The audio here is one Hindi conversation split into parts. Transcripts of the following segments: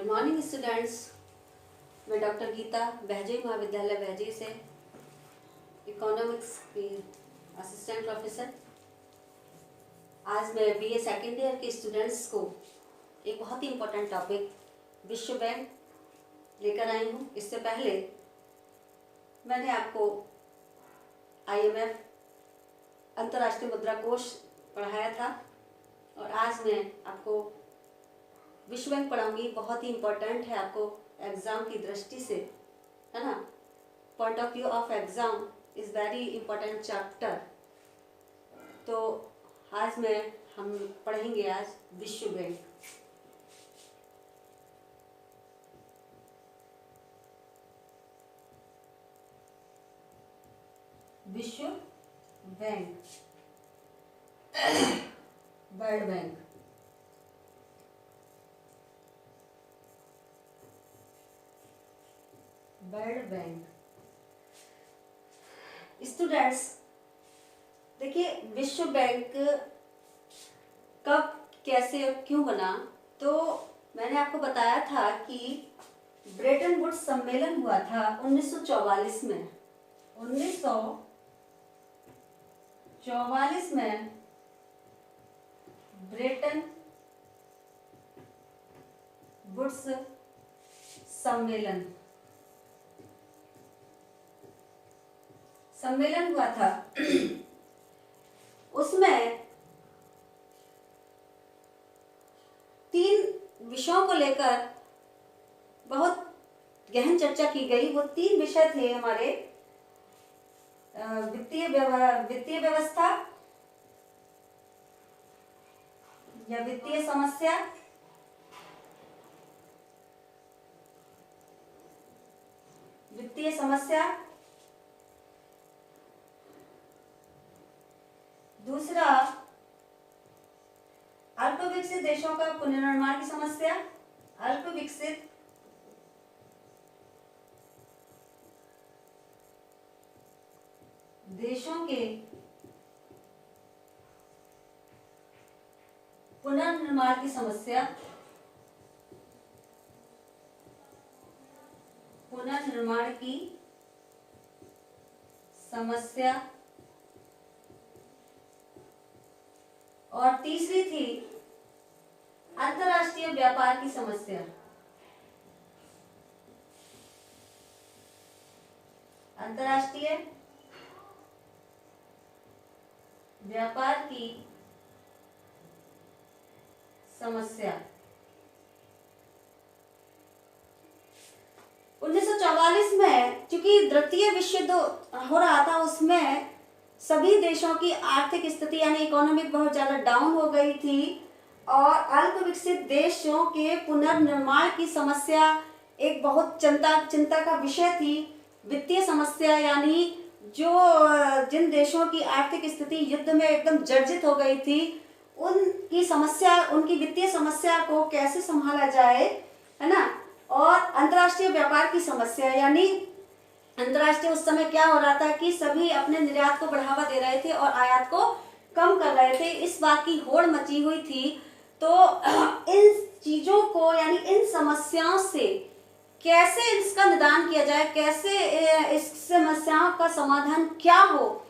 Good morning students. मैं डॉक्टर गीता बहजे महाविद्यालय बहजे से इकोनॉमिक्स की असिस्टेंट प्रोफेसर। आज मैं बीए सेकेंड ईयर के स्टूडेंट्स को एक बहुत ही इम्पोर्टेंट टॉपिक विश्व बैंक लेकर आई हूँ। इससे पहले मैंने आपको IMF अंतर्राष्ट्रीय मुद्रा कोष पढ़ाया था और आज मैं आपको विश्व बैंक पढ़ाऊंगी। बहुत ही इम्पोर्टेंट है आपको एग्ज़ाम की दृष्टि से, है ना। Point of view of exam is very important chapter. तो आज हम पढ़ेंगे आज विश्व बैंक। विश्व bank, world bank. World bank students, देखिए विश्व बैंक कब, कैसे और क्यों बना। तो मैंने आपको बताया था कि ब्रेटन वुड्स सम्मेलन हुआ था 1944 में। 1944 में ब्रेटन वुड्स सम्मेलन हुआ था। उसमें 3 विषयों को लेकर बहुत गहन चर्चा की गई। वो 3 विषय थे हमारे वित्तीय व्यवस्था या वित्तीय समस्या, दूसरा अल्प विकसित देशों का पुनर्निर्माण की समस्या। अल्प विकसित देशों के पुनर्निर्माण की समस्या। पुनर्निर्माण की समस्या। और तीसरी थी अंतर्राष्ट्रीय व्यापार की समस्या। अंतर्राष्ट्रीय व्यापार की समस्या। 1944 में चूंकि द्वितीय विश्व युद्ध हो रहा था, उसमें सभी देशों की आर्थिक स्थिति यानी इकोनॉमिक बहुत ज़्यादा डाउन हो गई थी और अल्प विकसित देशों के पुनर्निर्माण की समस्या एक बहुत चिंता का विषय थी। वित्तीय समस्या यानी जिन देशों की आर्थिक स्थिति युद्ध में एकदम जर्जरित हो गई थी, उनकी वित्तीय समस्या को कैसे संभाला जाए, है ना। और अंतर्राष्ट्रीय व्यापार की समस्या यानी अंतर्राष्ट्रीय उस समय क्या हो रहा था कि सभी अपने निर्यात को बढ़ावा दे रहे थे और आयात को कम कर रहे थे। इस बात की होड़ मची हुई थी। तो इन चीजों को यानी इन समस्याओं से कैसे इसका निदान किया जाए, कैसे इस समस्याओं का समाधान क्या हो,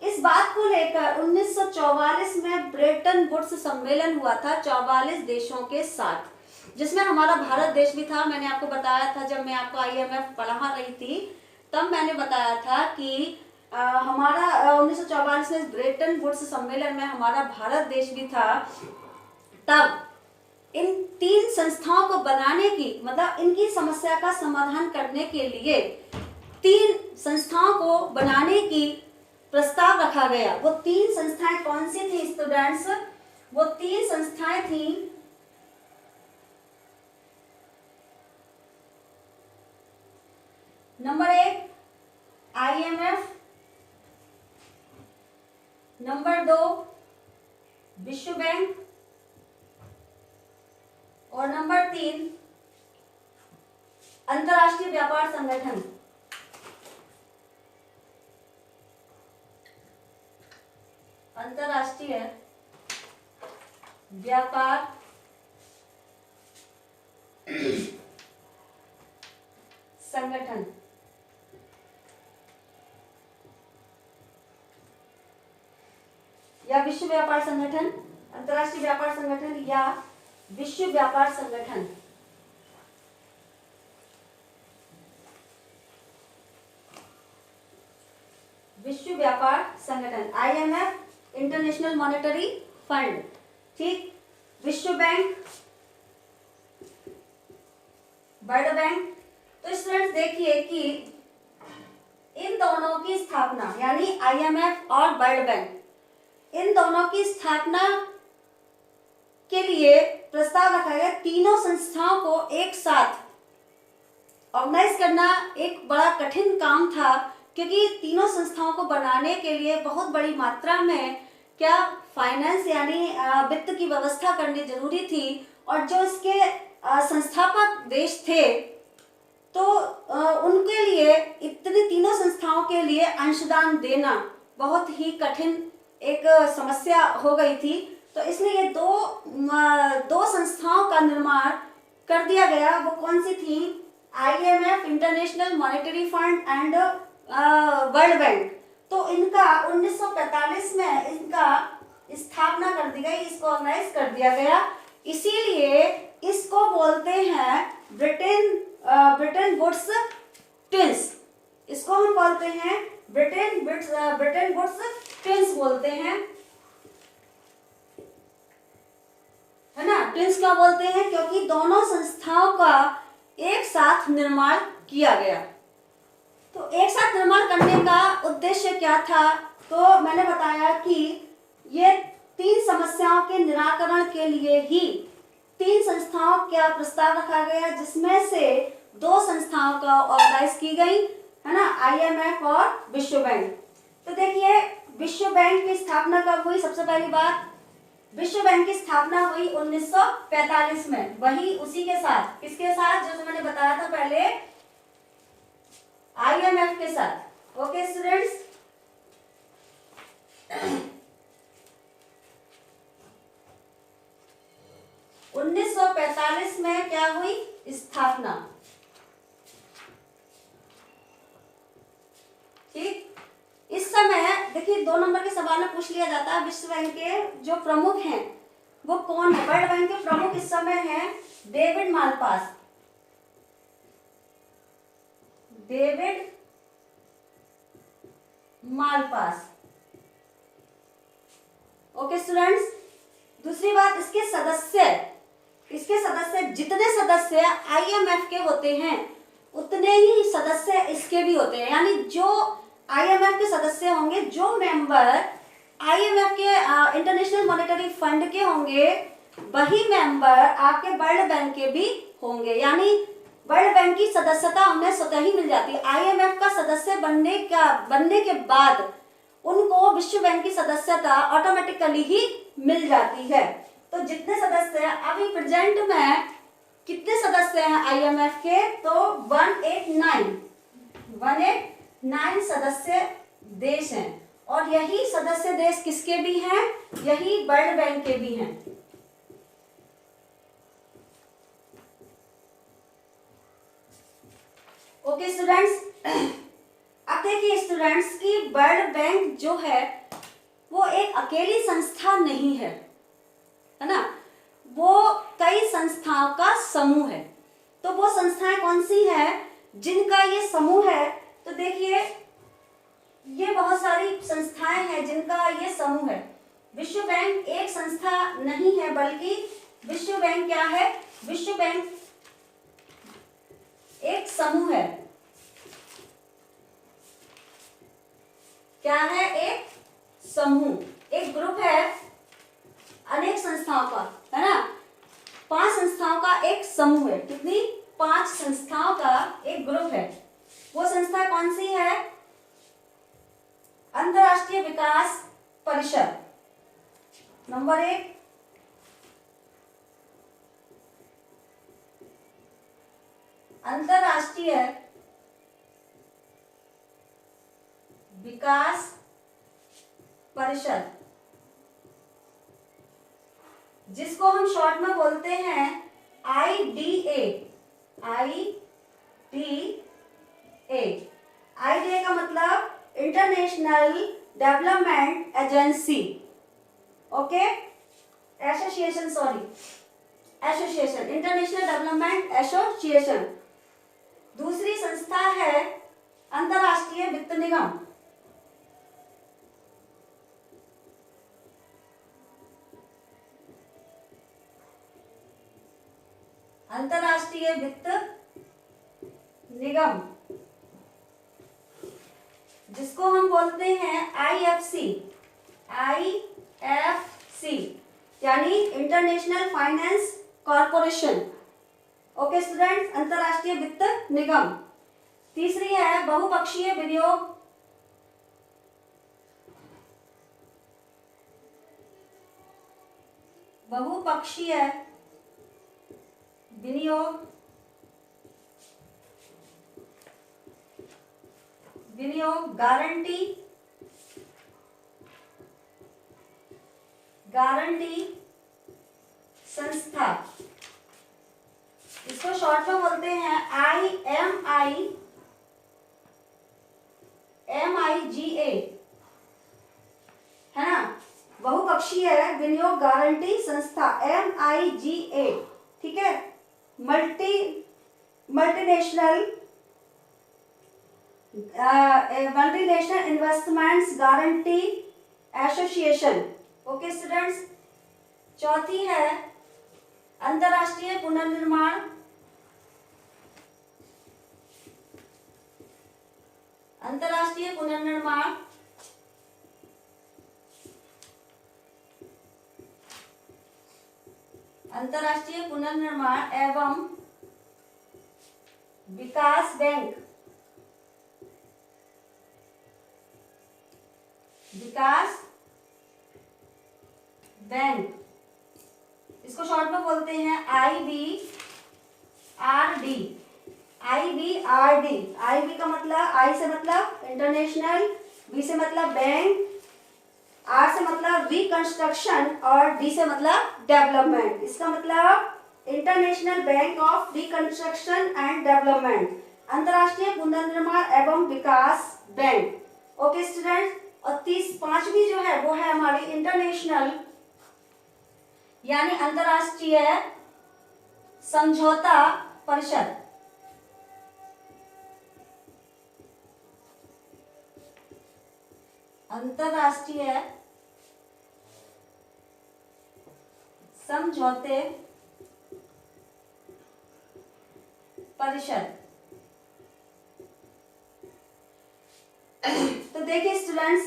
इस बात को लेकर 1944 में ब्रेटन वुड्स सम्मेलन हुआ था 44 देशों के साथ, जिसमें हमारा भारत देश भी था। मैंने आपको बताया था, जब मैं आपको IMF पढ़ा रही थी तब मैंने बताया था कि हमारा 1944 में ब्रेटन वुड्स सम्मेलन में हमारा भारत देश भी था। तब इन 3 संस्थाओं को बनाने की, मतलब इनकी समस्या का समाधान करने के लिए 3 संस्थाओं को बनाने की प्रस्ताव रखा गया। वो 3 संस्थाएं कौन सी थी स्टूडेंट्स? वो 3 संस्थाएं थी नंबर 1 IMF, नंबर 2 विश्व बैंक और नंबर 3 अंतर्राष्ट्रीय व्यापार संगठन। अंतर्राष्ट्रीय व्यापार संगठन, या विश्व व्यापार संगठन, अंतर्राष्ट्रीय व्यापार संगठन या विश्व व्यापार संगठन। विश्व व्यापार संगठन, IMF, इंटरनेशनल मॉनेटरी फंड, ठीक, विश्व बैंक, वर्ल्ड बैंक। तो स्टूडेंट्स देखिए कि इन दोनों की स्थापना यानी IMF और वर्ल्ड बैंक, इन दोनों की स्थापना के लिए प्रस्ताव रखा गया। तीनों संस्थाओं को एक साथ ऑर्गेनाइज करना एक बड़ा कठिन काम था, क्योंकि तीनों संस्थाओं को बनाने के लिए बहुत बड़ी मात्रा में क्या फाइनेंस यानी वित्त की व्यवस्था करनी जरूरी थी। और जो इसके संस्थापक देश थे तो उनके लिए इतनी तीनों संस्थाओं के लिए अंशदान देना बहुत ही कठिन एक समस्या हो गई थी। तो इसलिए दो संस्थाओं का निर्माण कर दिया गया। वो कौन सी थी? IMF, international monetary fund and world bank. तो इनका 1945 में इनका स्थापना कर दी गई, इसको ऑर्गेनाइज कर दिया गया। इसीलिए इसको बोलते हैं ब्रिटेन वुड्स ट्विंस। इसको हम बोलते हैं ब्रिटेन वुड्स ट्विंस बोलते हैं, है ना। ट्विंस क्या बोलते हैं? क्योंकि दोनों संस्थाओं का एक साथ निर्माण किया गया। तो एक साथ निर्माण करने का उद्देश्य क्या था? तो मैंने बताया कि ये 3 समस्याओं के निराकरण के लिए ही 3 संस्थाओं का प्रस्ताव रखा गया, जिसमें से 2 संस्थाओं का ऑर्गेनाइज की गई, है ना, IMF और विश्व बैंक। तो देखिए विश्व बैंक की स्थापना कब हुई? सबसे पहली बात, विश्व बैंक की स्थापना हुई 1945 में। वही उसी के साथ, किसके साथ? जो मैंने बताया था पहले, IMF के साथ। ओके स्टूडेंट्स, $1945 में क्या हुई? स्थापना, ठीक। इस समय देखिए 2 नंबर के सवाल में पूछ लिया जाता है विश्व बैंक के जो प्रमुख हैं वो कौन है। वर्ल्ड बैंक के प्रमुख इस समय हैं David Malpass, David Malpass. Okay students, दूसरी बात, इसके सदस्य जितने सदस्य IMF के होते हैं उतने ही सदस्य इसके भी होते हैं। यानी जो IMF के सदस्य होंगे, जो मेंबर IMF के इंटरनेशनल मॉनेटरी फंड के होंगे, वही मेंबर आपके वर्ल्ड बैंक के भी होंगे। यानी वर्ल्ड बैंक की सदस्यता उन्हें स्वतः ही मिल जाती है। IMF का सदस्य बनने के बाद उनको विश्व बैंक की सदस्यता ऑटोमेटिकली ही मिल जाती है। तो जितने सदस्य हैं अभी प्रेजेंट में, कितने सदस्य हैं IMF के? तो 189 सदस्य देश हैं। और यही सदस्य देश किसके भी हैं? यही वर्ल्ड बैंक के भी हैं। ओके स्टूडेंट्स, अब देखिए स्टूडेंट्स की वर्ल्ड बैंक जो है वो एक अकेली संस्था नहीं है, है ना, वो कई संस्थाओं का समूह है। तो वो संस्थाएं कौन सी हैं जिनका ये समूह है? तो देखिए ये बहुत सारी संस्थाएं हैं जिनका ये समूह है। विश्व बैंक एक संस्था नहीं है, बल्कि विश्व बैंक क्या है? विश्व बैंक एक समूह है। क्या है? एक समूह, एक ग्रुप है अनेक संस्थाओं का, है ना। 5 संस्थाओं का एक समूह है। कितनी? 5 संस्थाओं का एक ग्रुप है। वो संस्था कौन सी है? अंतर्राष्ट्रीय विकास परिषद, नंबर 1। अंतर्राष्ट्रीय विकास परिषद, जिसको हम शॉर्ट में बोलते हैं IDA, IDA का मतलब international development agency, okay, association, association, international development association. दूसरी संस्था है अंतर्राष्ट्रीय वित्त निगम। अंतर्राष्ट्रीय वित्त निगम, जिसको हम बोलते हैं IFC, यानी international finance corporation. Okay students, अंतर्राष्ट्रीय वित्त निगम। तीसरी है बहुपक्षीय विनियोग, बहुपक्षीय विनियोग गारंटी संस्था, इसको शॉर्ट में बोलते हैं MIGA, है ना, बहुपक्षीय विनियोग गारंटी संस्था MIGA, ठीक है। Multinational investments guarantee association. Okay students, चौथी है अंतर्राष्ट्रीय पुनर्निर्माण, अंतर्राष्ट्रीय पुनर्निर्माण एवं विकास बैंक, इसको शॉर्ट में बोलते हैं IBRD। IB का मतलब, I से मतलब इंटरनेशनल, B से मतलब बैंक, R से मतलब रिकंस्ट्रक्शन और D से मतलब डेवलपमेंट। इसका मतलब international bank of reconstruction and development, अंतर्राष्ट्रीय पुनर्निर्माण एवं विकास बैंक। ओके स्टूडेंट्स, और पांचवी जो है वो है हमारी इंटरनेशनल यानी अंतर्राष्ट्रीय समझौता परिषद। अंतर्राष्ट्रीय समझौते परिषद। तो देखिए स्टूडेंट्स,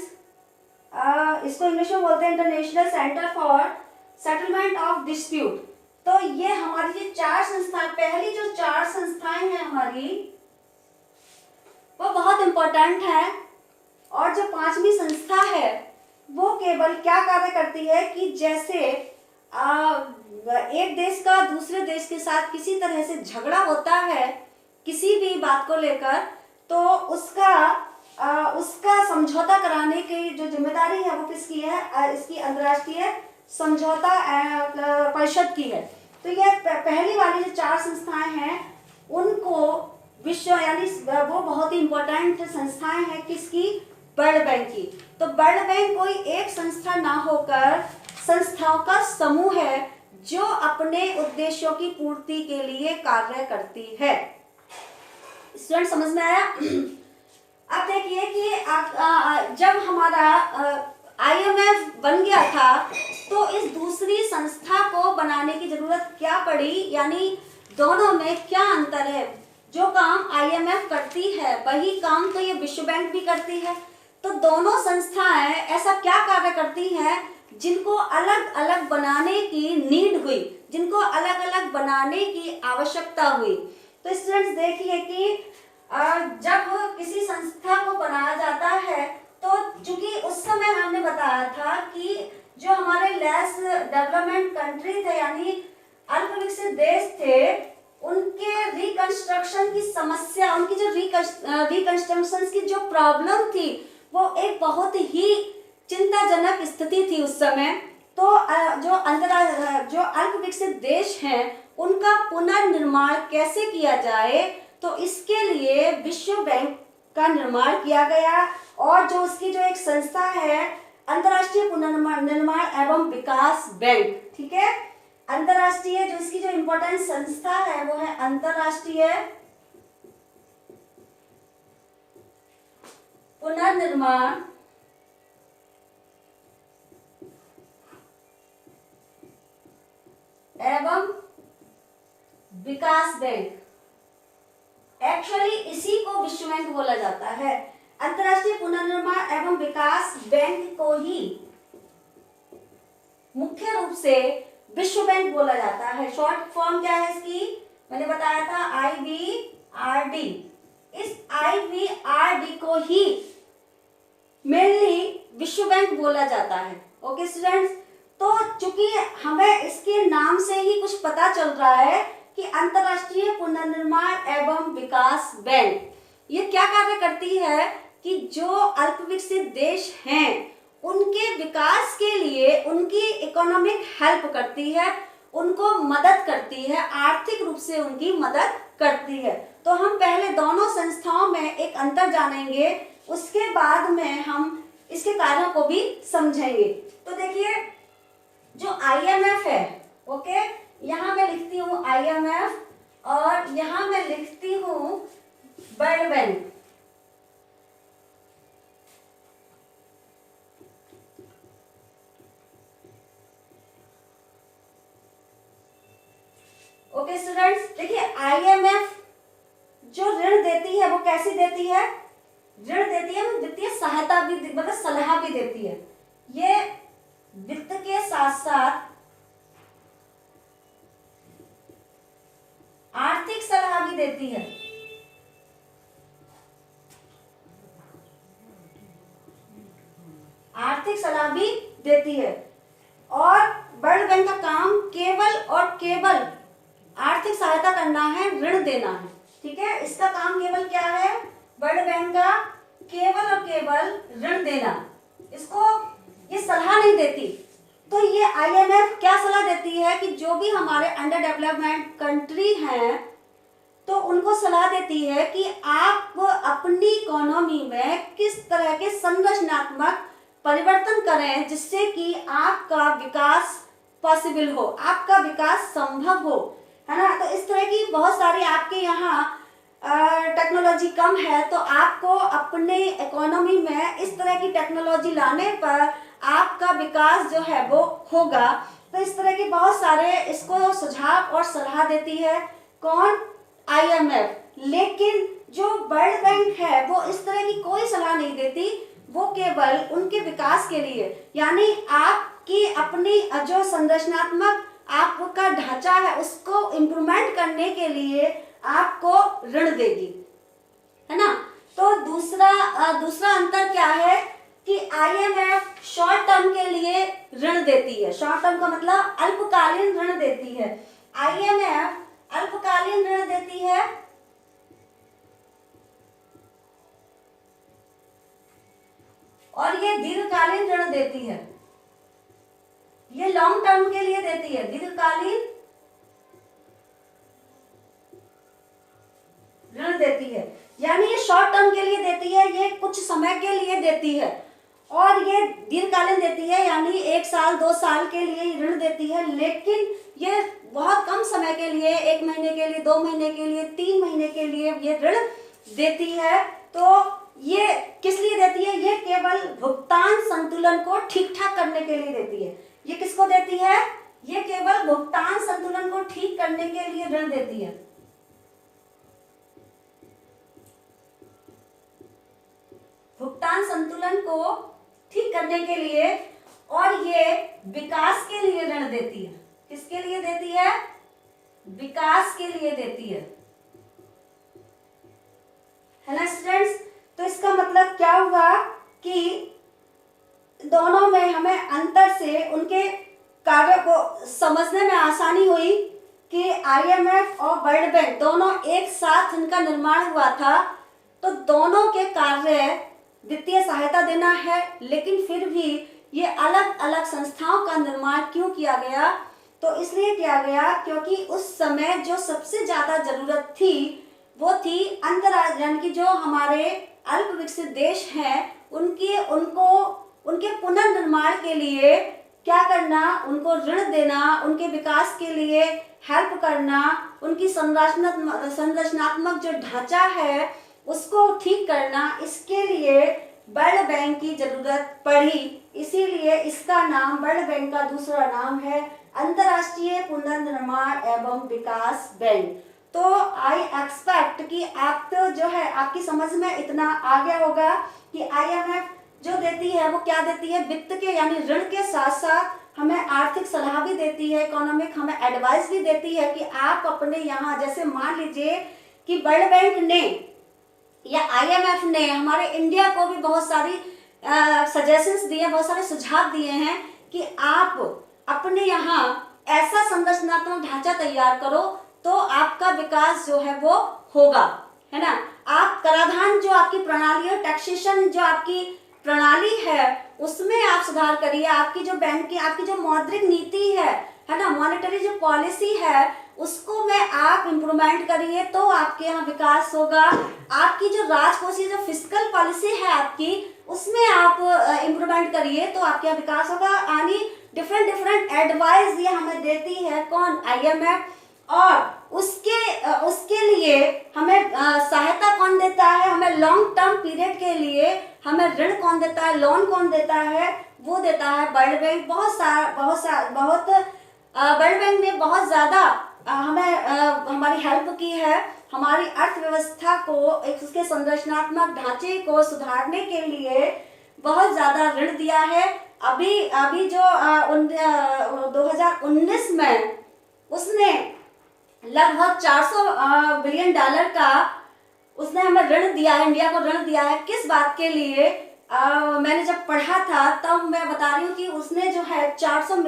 इसको इंग्लिश में बोलते हैं international centre for settlement of dispute. तो ये हमारी जो चार संस्थाएं, पहली जो चार संस्थाएं हैं हमारी, वो बहुत इंपॉर्टेंट है। और जो पांचवी संस्था है वो केवल क्या कार्य करती है कि जैसे एक देश का दूसरे देश के साथ किसी तरह से झगड़ा होता है किसी भी बात को लेकर, तो उसका समझौता कराने की जो जिम्मेदारी है वो किसकी है? इसकी अंतर्राष्ट्रीय समझौता परिषद की है। तो ये पहली वाली जो चार संस्थाएं हैं उनको विश्व यानी वो बहुत ही इंपॉर्टेंट संस्थाएं हैं किसकी? वर्ल्ड बैंक की। तो वर्ल्ड बैंक कोई एक संस्था ना होकर संस्थाओं का समूह है जो अपने उद्देश्यों की पूर्ति के लिए कार्य करती है। स्टूडेंट समझ में आया? अब देखिए कि जब हमारा IMF बन गया था तो इस दूसरी संस्था को बनाने की जरूरत क्या पड़ी, यानी दोनों में क्या अंतर है? जो काम IMF करती है वही काम तो ये विश्व बैंक भी करती है। तो दोनों संस्थाएं ऐसा क्या कार्य करती हैं जिनको अलग अलग बनाने की नीड हुई, जिनको अलग अलग बनाने की आवश्यकता हुई। तो स्टूडेंट्स देखिए कि जब किसी संस्था को बनाया जाता है तो चूंकि उस समय हमने बताया था कि जो हमारे लेस डेवलपमेंट कंट्री थे यानी अल्प विकसित देश थे, उनके रिकंस्ट्रक्शन की समस्या, उनकी जो रिकंस्ट्रक्शन की जो प्रॉब्लम थी वो एक बहुत ही चिंताजनक स्थिति थी उस समय। तो जो अल्प विकसित देश हैं उनका पुनर्निर्माण कैसे किया जाए, तो इसके लिए विश्व बैंक का निर्माण किया गया और जो उसकी जो एक संस्था है अंतर्राष्ट्रीय पुनर्निर्माण एवं विकास बैंक, ठीक है। अंतर्राष्ट्रीय जो इसकी जो इम्पोर्टेंट संस्था है वो है अंतर्राष्ट्रीय पुनर्निर्माण एवं विकास बैंक। एक्चुअली इसी को विश्व बैंक बोला जाता है। अंतर्राष्ट्रीय पुनर्निर्माण एवं विकास बैंक को ही मुख्य रूप से विश्व बैंक बोला जाता है। शॉर्ट फॉर्म क्या है इसकी, मैंने बताया था IBRD। इस IBRD को ही मेनली विश्व बैंक बोला जाता है। ओके स्टूडेंट्स, तो चूंकि हमें इसके नाम से ही कुछ पता चल रहा है कि अंतर्राष्ट्रीय पुनर्निर्माण एवं विकास बैंक ये क्या कार्य करती है कि जो अल्प विकसित देश हैं उनके विकास के लिए उनकी इकोनॉमिक हेल्प करती है, उनको मदद करती है, आर्थिक रूप से उनकी मदद करती है। तो हम पहले दोनों संस्थाओं में एक अंतर जानेंगे, उसके बाद में हम इसके कार्यों को भी समझेंगे। तो देखिए जो IMF है, ओके, यहाँ मैं लिखती हूँ IMF और यहाँ मैं लिखती हूँ वर्ल्ड बैंक। ओके स्टूडेंट्स, देखिए IMF जो ऋण देती है वो कैसी देती है, ऋण देती है, वित्तीय सहायता भी मतलब सलाह भी देती है। ये वित्त के साथ साथ आर्थिक सलाह भी देती है। आर्थिक सलाह भी देती है और वर्ल्ड बैंक का काम केवल और केवल आर्थिक सहायता करना है, ऋण देना है, ठीक है। इसका काम केवल क्या है, वर्ल्ड बैंक का केवल और केवल ऋण देना, इसको ये सलाह नहीं देती। तो ये IMF क्या सलाह देती है कि जो भी हमारे अंडर डेवलपमेंट कंट्री हैं तो उनको सलाह देती है कि आप अपनी इकोनॉमी में किस तरह के संरचनात्मक परिवर्तन करें जिससे कि आपका विकास पॉसिबल हो, आपका विकास संभव हो, है ना। तो इस तरह की बहुत सारी आपके यहाँ टेक्नोलॉजी कम है तो आपको अपने इकोनॉमी में इस तरह की टेक्नोलॉजी लाने पर आपका विकास जो है वो होगा। तो इस तरह के बहुत सारे इसको सुझाव और सलाह देती है कौन, IMF। लेकिन जो वर्ल्ड बैंक है वो इस तरह की कोई सलाह नहीं देती, वो केवल उनके विकास के लिए, यानी आपकी अपनी जो संरचनात्मक आपका ढांचा है उसको इम्प्रूवमेंट करने के लिए आपको ऋण देगी, है ना। तो दूसरा अंतर क्या है कि IMF शॉर्ट टर्म के लिए ऋण देती है। शॉर्ट टर्म का मतलब अल्पकालीन ऋण देती है। IMF अल्पकालीन ऋण देती है और ये दीर्घकालीन ऋण देती है। ये लॉन्ग टर्म के लिए देती है, दीर्घकालीन ऋण देती है। यानी ये शॉर्ट टर्म के लिए देती है, ये कुछ समय के लिए देती है, और ये दीर्घकालीन देती है यानी 1 साल 2 साल के लिए ऋण देती है। लेकिन ये बहुत कम समय के लिए, 1 महीने के लिए, 2 महीने के लिए, 3 महीने के लिए ये ऋण देती है। तो ये किस लिए देती है, ये केवल भुगतान संतुलन को ठीक ठाक करने के लिए देती है। ये किसको देती है, ये केवल भुगतान संतुलन को ठीक करने के लिए ऋण देती है। भुगतान संतुलन को ठीक करने के लिए, और ये विकास के लिए ऋण देती है। किसके लिए देती है, विकास के लिए देती है ना स्टूडेंट्स। तो इसका मतलब क्या हुआ कि दोनों में हमें अंतर से उनके कार्य को समझने में आसानी हुई कि IMF और वर्ल्ड बैंक दोनों एक साथ इनका निर्माण हुआ था। तो दोनों के कार्य वित्तीय सहायता देना है, लेकिन फिर भी ये अलग अलग संस्थाओं का निर्माण क्यों किया गया, तो इसलिए किया गया क्योंकि उस समय जो सबसे ज्यादा जरूरत थी वो थी अंतर्राष्ट्रीय, यानी कि जो हमारे अल्प विकसित देश हैं उनके पुनर्निर्माण के लिए क्या करना, उनको ऋण देना, उनके विकास के लिए हेल्प करना, उनकी संरचनात्मक जो ढांचा है उसको ठीक करना, इसके लिए वर्ल्ड बैंक की जरूरत पड़ी। इसीलिए इसका नाम, वर्ल्ड बैंक का दूसरा नाम है अंतर्राष्ट्रीय पुनर्निर्माण एवं विकास बैंक। तो आई एक्सपेक्ट कि आप तो जो है आपकी समझ में इतना आ गया होगा कि IMF जो देती है वो क्या देती है, वित्त के यानी ऋण के साथ साथ हमें आर्थिक सलाह भी देती है, इकोनॉमिक हमें एडवाइस भी देती है कि आप अपने यहाँ, जैसे मान लीजिए कि वर्ल्ड बैंक ने या IMF ने हमारे इंडिया को भी बहुत सारी सजेशंस दिए, बहुत सारे सुझाव दिए हैं कि आप अपने यहाँ ऐसा संरचनात्मक ढांचा तैयार करो तो आपका विकास जो है वो होगा, है ना। आप कराधान जो आपकी प्रणाली है, टैक्सेशन जो आपकी प्रणाली है उसमें आप सुधार करिए। आपकी जो बैंक की आपकी जो मौद्रिक नीति है ना, मॉनेटरी जो पॉलिसी है उसको में आप इम्प्रूवमेंट करिए तो आपके यहाँ विकास होगा। आपकी जो राजकोषीय जो फिस्कल पॉलिसी है आपकी, उसमें आप इम्प्रूवमेंट करिए तो आपके यहाँ विकास होगा। यानी डिफरेंट एडवाइस ये हमें देती है कौन, IMF। और उसके लिए हमें सहायता कौन देता है, हमें लॉन्ग टर्म पीरियड के लिए हमें ऋण कौन देता है, लोन कौन देता है, वो देता है वर्ल्ड बैंक। वर्ल्ड बैंक ने बहुत ज्यादा हमें हमारी हेल्प की है, हमारी अर्थव्यवस्था को, उसके संरचनात्मक ढांचे को सुधारने के लिए बहुत ज्यादा ऋण दिया है। अभी जो 2019 में उसने लगभग $400 बिलियन का उसने हमें ऋण दिया है, इंडिया को ऋण दिया है। किस बात के लिए, मैंने जब पढ़ा था तब मैं बता रही हूँ कि उसने जो है $400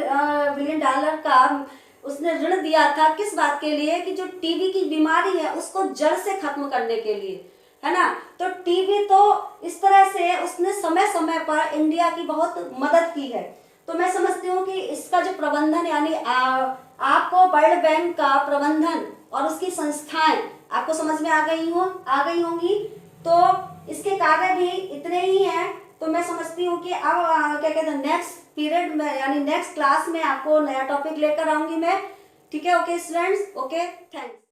बिलियन का उसने ऋण दिया था। किस बात के लिए, कि जो टीबी की बीमारी है उसको जड़ से खत्म करने के लिए, है ना। तो टीबी तो इस तरह से उसने समय समय पर इंडिया की बहुत मदद की है। तो मैं समझती हूँ कि इसका जो प्रबंधन, यानी आपको वर्ल्ड बैंक का प्रबंधन और उसकी संस्थाएं आपको समझ में आ गई होंगी। तो इसके कार्य भी इतने ही हैं। तो मैं समझती हूँ कि अब क्या कहते हैं, नेक्स्ट पीरियड में यानी नेक्स्ट क्लास में आपको नया टॉपिक लेकर आऊंगी मैं। ठीक है, ओके स्टूडेंट्स, ओके, थैंक्स।